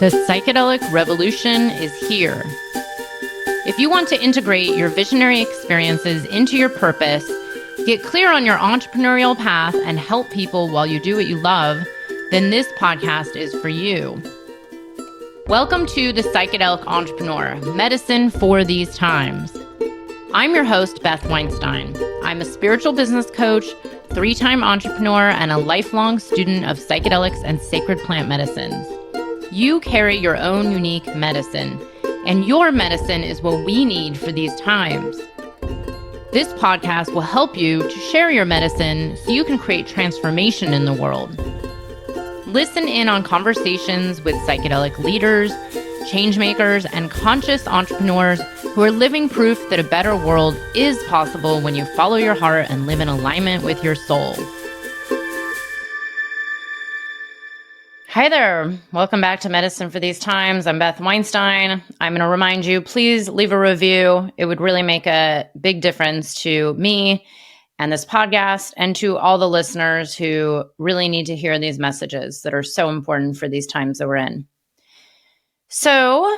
The psychedelic revolution is here. If you want to integrate your visionary experiences into your purpose, get clear on your entrepreneurial path, and help people while you do what you love, then this podcast is for you. Welcome to The Psychedelic Entrepreneur, Medicine for These Times. I'm your host, Beth Weinstein. I'm a spiritual business coach, 3-time entrepreneur, and a lifelong student of psychedelics and sacred plant medicines. You carry your own unique medicine, and your medicine is what we need for these times. This podcast will help you to share your medicine so you can create transformation in the world. Listen in on conversations with psychedelic leaders, changemakers, and conscious entrepreneurs who are living proof that a better world is possible when you follow your heart and live in alignment with your soul. Hi there. Welcome back to Medicine for These Times. I'm Beth Weinstein. I'm going to remind you, please leave a review. It would really make a big difference to me and this podcast and to all the listeners who really need to hear these messages that are so important for these times that we're in. So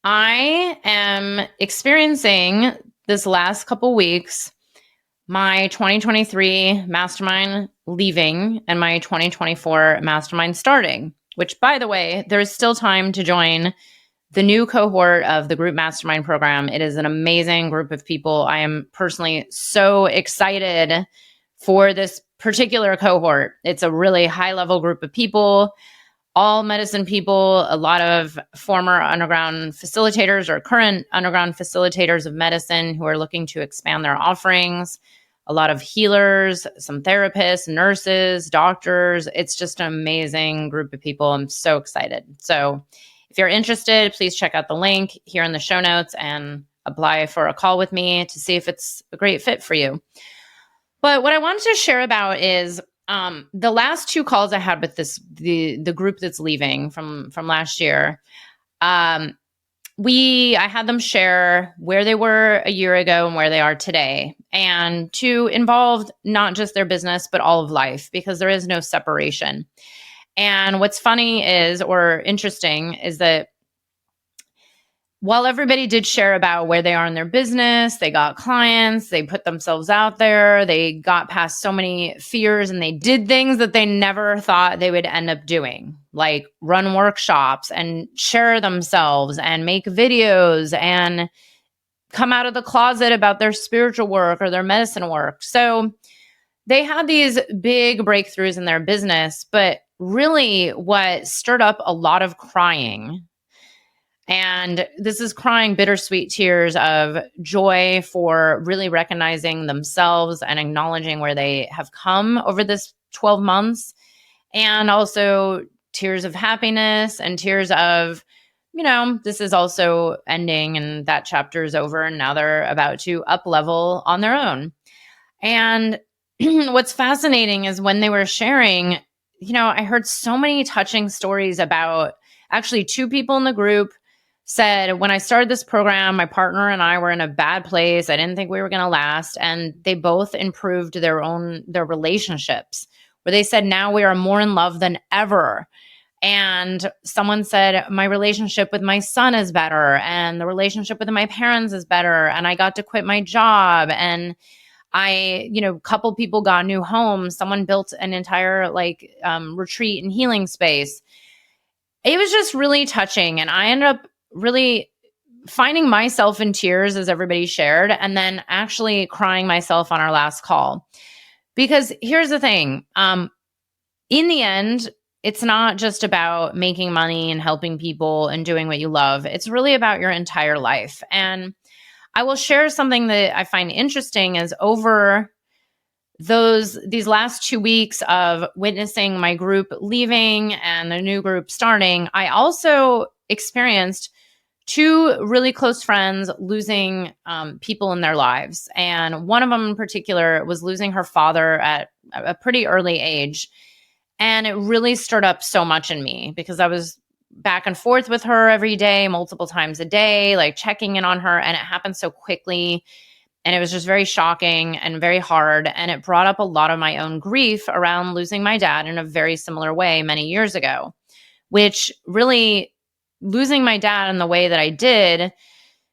I am experiencing this last couple weeks my 2023 Mastermind leaving and my 2024 Mastermind starting, which, by the way, there is still time to join the new cohort of the group Mastermind program. It is an amazing group of people. I am personally so excited for this particular cohort. It's a really high-level group of people, all medicine people, a lot of former underground facilitators or current underground facilitators of medicine who are looking to expand their offerings, a lot of healers, some therapists, nurses, doctors. It's just an amazing group of people. I'm so excited. So if you're interested, please check out the link here in the show notes and apply for a call with me to see if it's a great fit for you. But what I wanted to share about is the last 2 calls I had with the group that's leaving from last year. I had them share where they were a year ago and where they are today, and to involve not just their business, but all of life, because there is no separation. And what's funny is, or interesting, is that while everybody did share about where they are in their business, they got clients, they put themselves out there, they got past so many fears, and they did things that they never thought they would end up doing, like run workshops and share themselves and make videos and come out of the closet about their spiritual work or their medicine work. So they had these big breakthroughs in their business, but really what stirred up a lot of crying. And this is crying bittersweet tears of joy for really recognizing themselves and acknowledging where they have come over this 12 months. And also tears of happiness and tears of, this is also ending and that chapter is over and now they're about to up level on their own. And what's fascinating is when they were sharing, I heard so many touching stories about actually 2 people in the group said, when I started this program, my partner and I were in a bad place. I didn't think we were going to last. And they both improved their relationships, where they said, now we are more in love than ever. And someone said, my relationship with my son is better. And the relationship with my parents is better. And I got to quit my job. And a couple people got new homes. Someone built an entire retreat and healing space. It was just really touching. And I ended up really finding myself in tears as everybody shared, and then actually crying myself on our last call. Because here's the thing, in the end, it's not just about making money and helping people and doing what you love. It's really about your entire life. And I will share something that I find interesting is over these last 2 weeks of witnessing my group leaving and the new group starting, I also experienced 2 really close friends losing people in their lives. And one of them in particular was losing her father at a pretty early age. And it really stirred up so much in me because I was back and forth with her every day, multiple times a day, like checking in on her. And it happened so quickly. And it was just very shocking and very hard. And it brought up a lot of my own grief around losing my dad in a very similar way many years ago, which really losing my dad in the way that I did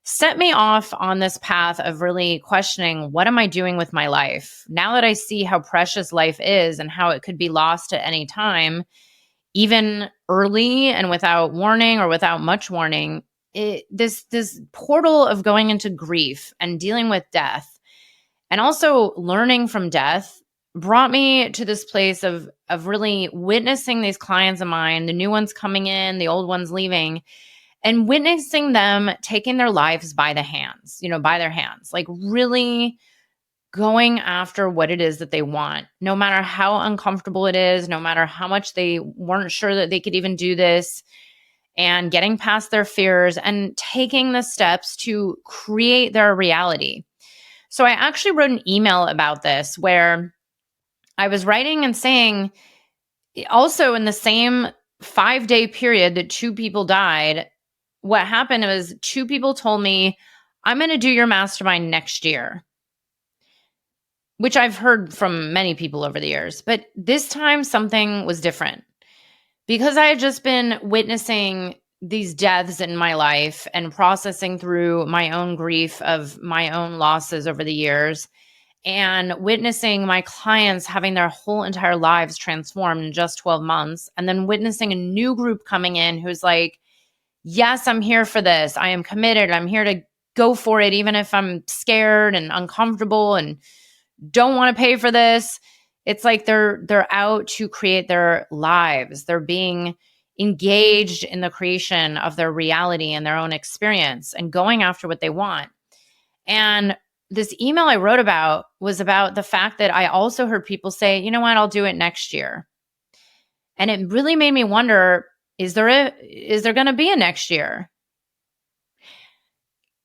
set me off on this path of really questioning, what am I doing with my life? Now that I see how precious life is and how it could be lost at any time, even early and without warning or without much warning, this portal of going into grief and dealing with death and also learning from death brought me to this place of really witnessing these clients of mine, the new ones coming in, the old ones leaving, and witnessing them taking their lives by the hands, by their hands, like really going after what it is that they want, no matter how uncomfortable it is, no matter how much they weren't sure that they could even do this, and getting past their fears and taking the steps to create their reality. So I actually wrote an email about this where I was writing and saying, also in the same 5-day period that 2 people died, what happened was 2 people told me, I'm going to do your mastermind next year, which I've heard from many people over the years. But this time something was different because I had just been witnessing these deaths in my life and processing through my own grief of my own losses over the years and witnessing my clients having their whole entire lives transformed in just 12 months. And then witnessing a new group coming in who's like, yes, I'm here for this. I am committed. I'm here to go for it, even if I'm scared and uncomfortable and don't want to pay for this. It's like they're out to create their lives. They're being engaged in the creation of their reality and their own experience and going after what they want. And this email I wrote about was about the fact that I also heard people say, you know what, I'll do it next year. And it really made me wonder, is there going to be a next year?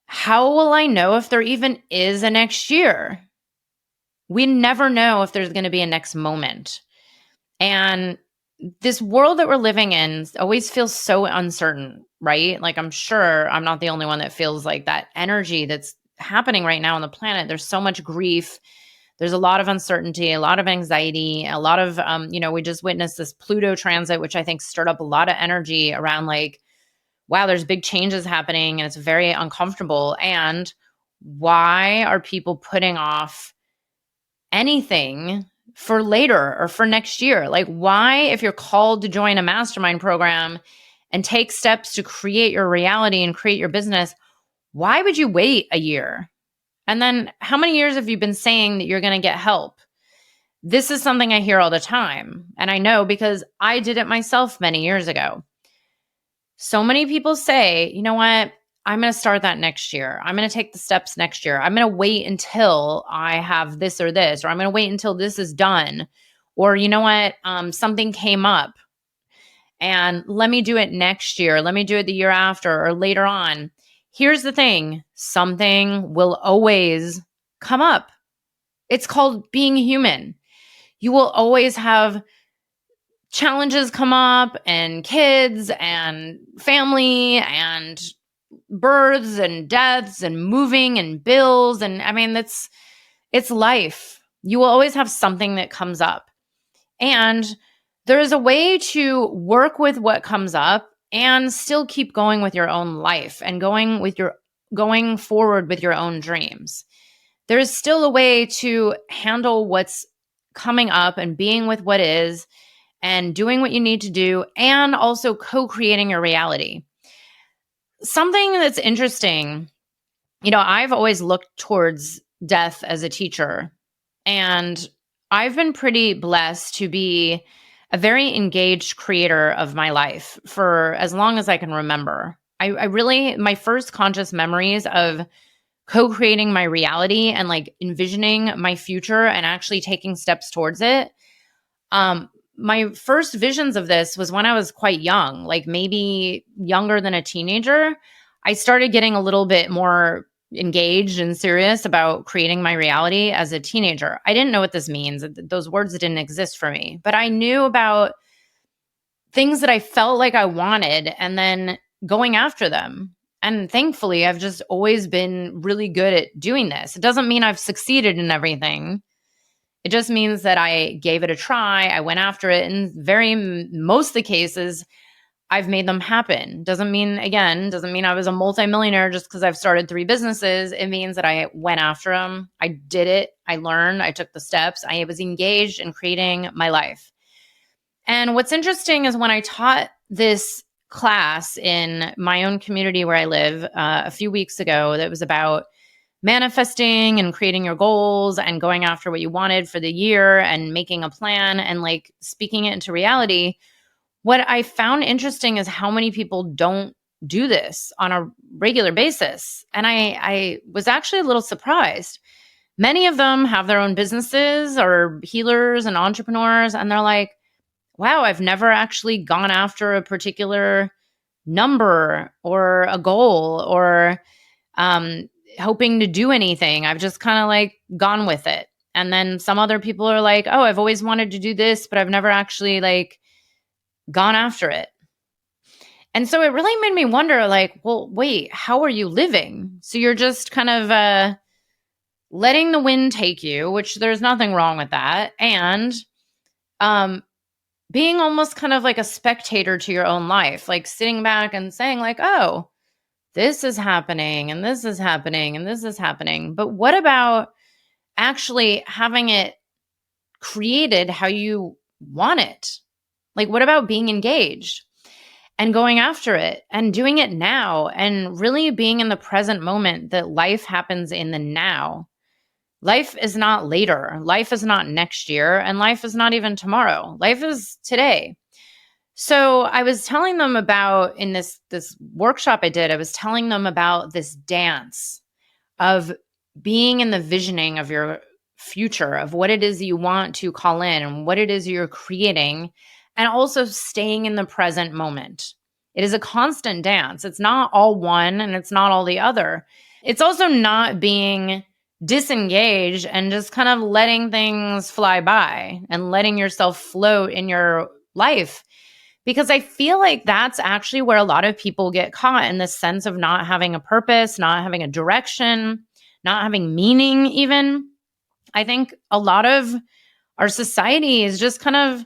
How will I know if there even is a next year? We never know if there's going to be a next moment. And this world that we're living in always feels so uncertain, right? Like, I'm sure I'm not the only one that feels like that energy that's happening right now on the planet. There's so much grief. There's a lot of uncertainty, a lot of anxiety, a lot of, we just witnessed this Pluto transit, which I think stirred up a lot of energy around like, wow, there's big changes happening and it's very uncomfortable. And why are people putting off anything for later or for next year? Like, why, if you're called to join a mastermind program and take steps to create your reality and create your business, why would you wait a year? And then how many years have you been saying that you're going to get help? This is something I hear all the time. And I know because I did it myself many years ago. So many people say, you know what? I'm going to start that next year. I'm going to take the steps next year. I'm going to wait until I have this or this, or I'm going to wait until this is done. Or you know what? Something came up and let me do it next year. Let me do it the year after or later on. Here's the thing. Something will always come up. It's called being human. You will always have challenges come up and kids and family and births and deaths and moving and bills. And I mean, it's life. You will always have something that comes up. And there is a way to work with what comes up and still keep going with your own life and going forward with your own dreams. There is still a way to handle what's coming up and being with what is and doing what you need to do and also co-creating your reality. Something that's interesting, I've always looked towards death as a teacher, and I've been pretty blessed to be a very engaged creator of my life for as long as I can remember. I really, my first conscious memories of co-creating my reality and like envisioning my future and actually taking steps towards it. My first visions of this was when I was quite young, like maybe younger than a teenager. I started getting a little bit more engaged and serious about creating my reality as a teenager. I didn't know what this means. Those words didn't exist for me, but I knew about things that I felt like I wanted and then going after them. And thankfully, I've just always been really good at doing this. It doesn't mean I've succeeded in everything. It just means that I gave it a try. I went after it. In most of the cases, I've made them happen. Doesn't mean I was a multimillionaire just because I've started 3 businesses. It means that I went after them. I did it. I learned. I took the steps. I was engaged in creating my life. And what's interesting is when I taught this class in my own community where I live a few weeks ago, that was about manifesting and creating your goals and going after what you wanted for the year and making a plan and like speaking it into reality. What I found interesting is how many people don't do this on a regular basis. And I was actually a little surprised. Many of them have their own businesses or healers and entrepreneurs, and they're like, wow, I've never actually gone after a particular number or a goal or hoping to do anything. I've just kind of like gone with it. And then some other people are like, oh, I've always wanted to do this, but I've never actually like gone after it. And so it really made me wonder, like, well, wait, how are you living? So you're just kind of letting the wind take you, which there's nothing wrong with that. And being almost kind of like a spectator to your own life, like sitting back and saying like, oh, this is happening and this is happening and this is happening. But what about actually having it created how you want it? Like, what about being engaged and going after it and doing it now and really being in the present moment that life happens in the now? Life is not later. Life is not next year. And life is not even tomorrow. Life is today. So I was telling them about, in this workshop I did, I was telling them about this dance of being in the visioning of your future, of what it is you want to call in and what it is you're creating, and also staying in the present moment. It is a constant dance. It's not all one and it's not all the other. It's also not being disengaged and just kind of letting things fly by and letting yourself float in your life. Because I feel like that's actually where a lot of people get caught, in this sense of not having a purpose, not having a direction, not having meaning even. I think a lot of our society is just kind of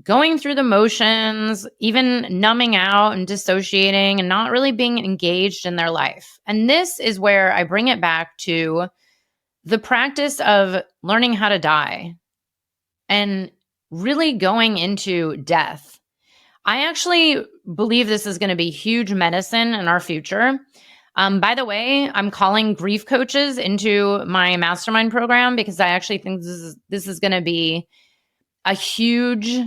going through the motions, even numbing out and dissociating and not really being engaged in their life. And this is where I bring it back to the practice of learning how to die and really going into death. I actually believe this is going to be huge medicine in our future. By the way, I'm calling grief coaches into my mastermind program because I actually think this is going to be a huge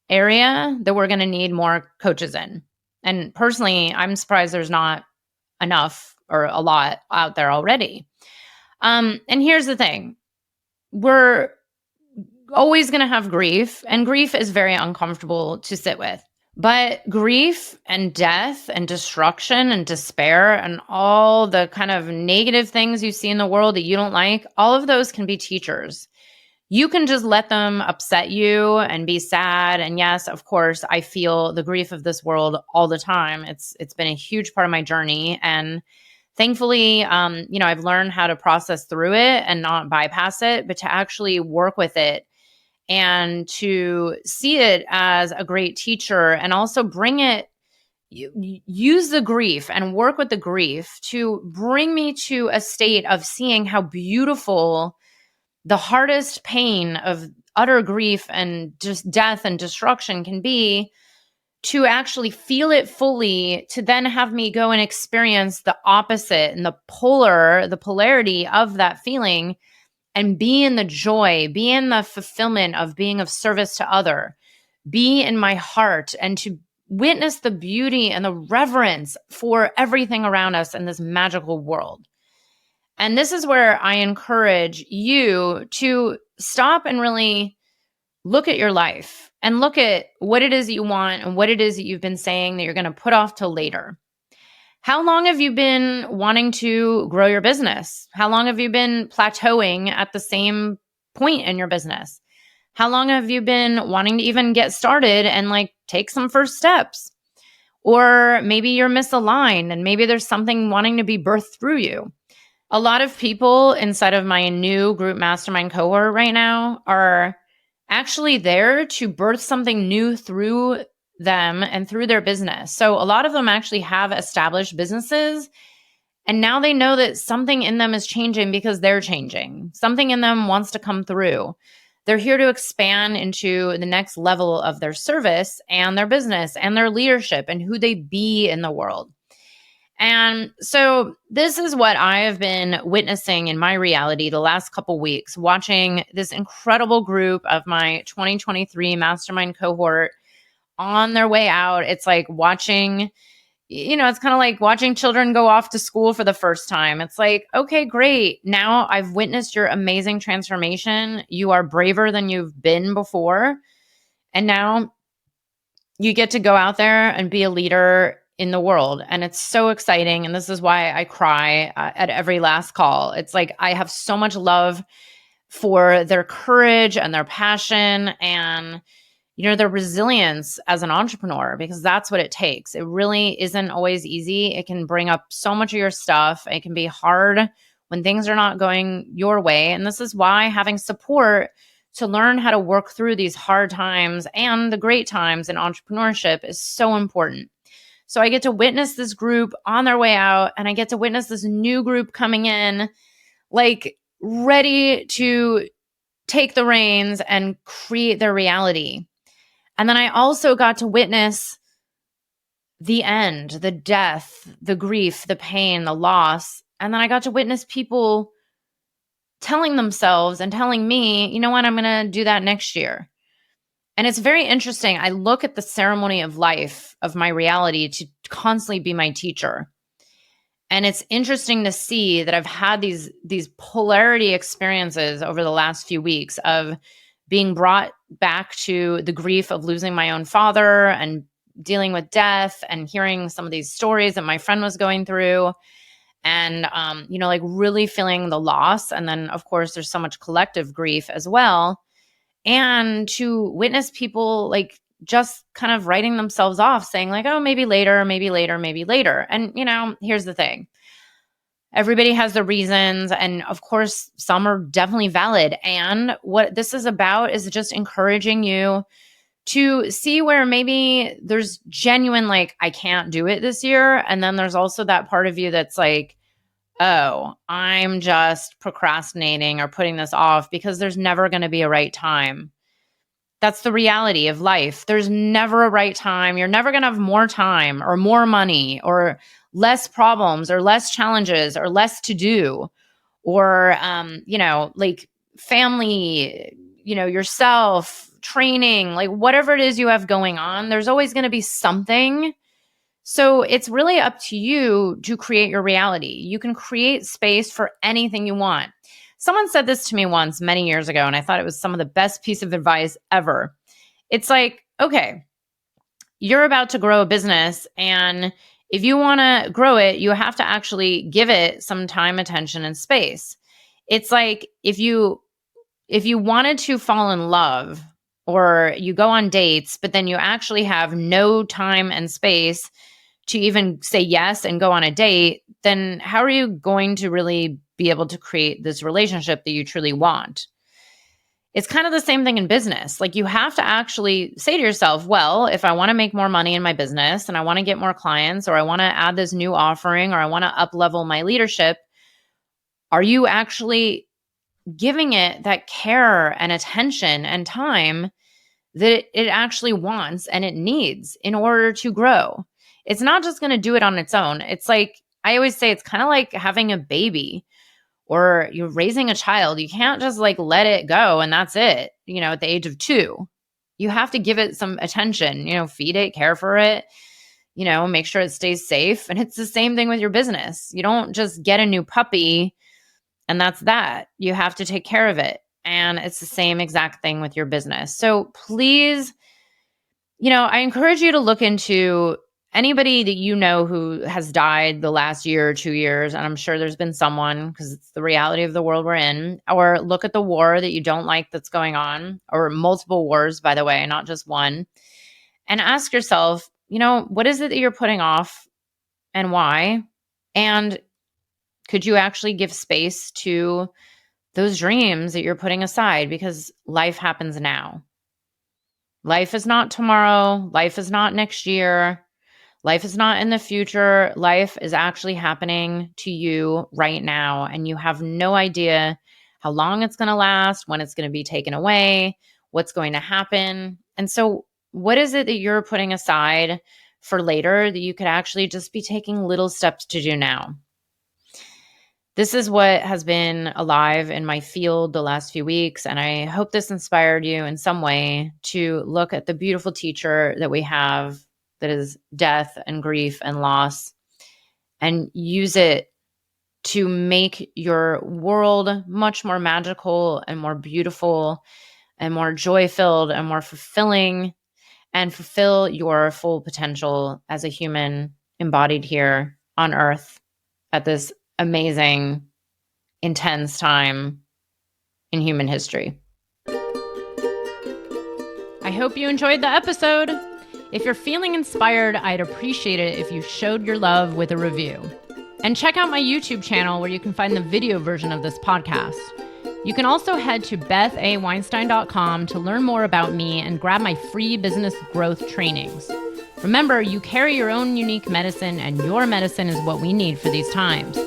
area that we're going to need more coaches in. And personally, I'm surprised there's not enough or a lot out there already. And here's the thing. We're always going to have grief, and grief is very uncomfortable to sit with. But grief and death and destruction and despair and all the kind of negative things you see in the world that you don't like, all of those can be teachers. You can just let them upset you and be sad. And yes, of course, I feel the grief of this world all the time. It's been a huge part of my journey. And thankfully, I've learned how to process through it and not bypass it, but to actually work with it and to see it as a great teacher, and also bring it, use the grief and work with the grief to bring me to a state of seeing how beautiful the hardest pain of utter grief and just death and destruction can be, to actually feel it fully, to then have me go and experience the opposite and the polarity of that feeling, and be in the joy, be in the fulfillment of being of service to other, be in my heart, and to witness the beauty and the reverence for everything around us in this magical world. And this is where I encourage you to stop and really look at your life and look at what it is that you want and what it is that you've been saying that you're going to put off till later. How long have you been wanting to grow your business? How long have you been plateauing at the same point in your business? How long have you been wanting to even get started and like take some first steps? Or maybe you're misaligned and maybe there's something wanting to be birthed through you. A lot of people inside of my new group mastermind cohort right now are actually there to birth something new through them and through their business. So a lot of them actually have established businesses, and now they know that something in them is changing because they're changing. Something in them wants to come through. They're here to expand into the next level of their service and their business and their leadership and who they be in the world. And so this is what I have been witnessing in my reality the last couple weeks, watching this incredible group of my 2023 Mastermind cohort on their way out. It's like watching, it's kind of like watching children go off to school for the first time. It's like, okay, great. Now I've witnessed your amazing transformation. You are braver than you've been before. And now you get to go out there and be a leader in the world. And it's so exciting. And this is why I cry at every last call. It's like I have so much love for their courage and their passion and their resilience as an entrepreneur, because that's what it takes. It really isn't always easy. It can bring up so much of your stuff. It can be hard when things are not going your way. And this is why having support to learn how to work through these hard times and the great times in entrepreneurship is so important. So I get to witness this group on their way out, and I get to witness this new group coming in, like ready to take the reins and create their reality. And then I also got to witness the end, the death, the grief, the pain, the loss. And then I got to witness people telling themselves and telling me, you know what, I'm going to do that next year. And it's very interesting. I look at the ceremony of life of my reality to constantly be my teacher. And it's interesting to see that I've had these polarity experiences over the last few weeks of being brought back to the grief of losing my own father and dealing with death and hearing some of these stories that my friend was going through and, like really feeling the loss. And then, of course, there's so much collective grief as well. And to witness people like just kind of writing themselves off, saying like, oh, maybe later, maybe later, maybe later. And, here's the thing. Everybody has their reasons. And of course, some are definitely valid. And what this is about is just encouraging you to see where maybe there's genuine, like, I can't do it this year. And then there's also that part of you that's like, oh, I'm just procrastinating or putting this off because there's never going to be a right time. That's the reality of life. There's never a right time. You're never going to have more time or more money or less problems or less challenges or less to do or, like family, yourself, training, like whatever it is you have going on, there's always going to be something. So it's really up to you to create your reality. You can create space for anything you want. Someone said this to me once many years ago, and I thought it was some of the best piece of advice ever. It's like, okay, you're about to grow a business, and if you want to grow it, you have to actually give it some time, attention, and space. It's like if you wanted to fall in love or you go on dates, but then you actually have no time and space to even say yes and go on a date, then how are you going to really be able to create this relationship that you truly want? It's kind of the same thing in business. Like you have to actually say to yourself, well, if I want to make more money in my business and I want to get more clients or I want to add this new offering or I want to up level my leadership, are you actually giving it that care and attention and time that it actually wants and it needs in order to grow? It's not just going to do it on its own. It's like, I always say, it's kind of like having a baby or you're raising a child. You can't just like let it go and that's it, at the age of 2. You have to give it some attention, feed it, care for it, make sure it stays safe. And it's the same thing with your business. You don't just get a new puppy and that's that. You have to take care of it. And it's the same exact thing with your business. So please, I encourage you to look into anybody that who has died the last year or 2 years, and I'm sure there's been someone because it's the reality of the world we're in, or look at the war that you don't like that's going on, or multiple wars, by the way, not just one, and ask yourself, what is it that you're putting off and why? And could you actually give space to those dreams that you're putting aside because life happens now? Life is not tomorrow. Life is not next year. Life is not in the future. Life is actually happening to you right now. And you have no idea how long it's going to last, when it's going to be taken away, what's going to happen. And so, what is it that you're putting aside for later that you could actually just be taking little steps to do now? This is what has been alive in my field the last few weeks, and I hope this inspired you in some way to look at the beautiful teacher that we have, that is death and grief and loss, and use it to make your world much more magical and more beautiful and more joy-filled and more fulfilling, and fulfill your full potential as a human embodied here on Earth at this amazing, intense time in human history. I hope you enjoyed the episode. If you're feeling inspired, I'd appreciate it if you showed your love with a review. And check out my YouTube channel where you can find the video version of this podcast. You can also head to bethaweinstein.com to learn more about me and grab my free business growth trainings. Remember, you carry your own unique medicine, and your medicine is what we need for these times.